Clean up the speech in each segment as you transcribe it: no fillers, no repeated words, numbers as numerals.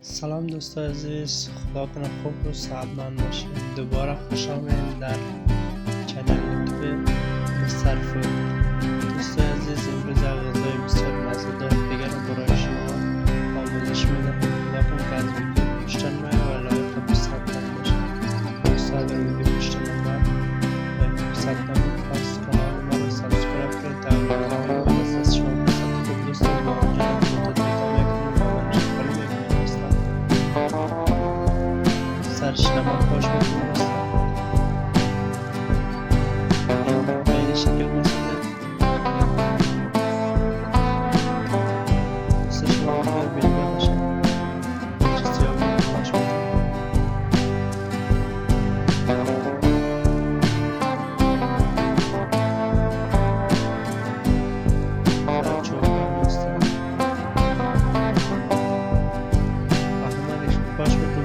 سلام دوستان عزیز، خدا کنه خوب و صحتمند باشید. دوباره خوش آمدید در چنل یوتیوب مستر فود. دوستان عزیز، امروز غذای بسیار مزه‌دار دیگر رو برای شما آموزش میدم. خدا کنه که از ویدیو خوشتون بیاد و لایک و پسند باشید. دوستان اگر ویدیو خوشتون بیاد لایک و پسند خواست کانال ما رو سابسکرایب کنید تا ویدیوهای ما از شما پسند خوب دوستان بابادمجان سرشنما خوش می‌کنم این شکل مسئله سرشنما بگر بیرون باشه چیزی ها باید خوش می‌کنم در چوبان دوستان احمدش خوش می‌کنم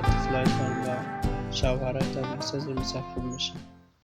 طفلایتان و شوهرایتان بسازید، بسیار خوب میشه.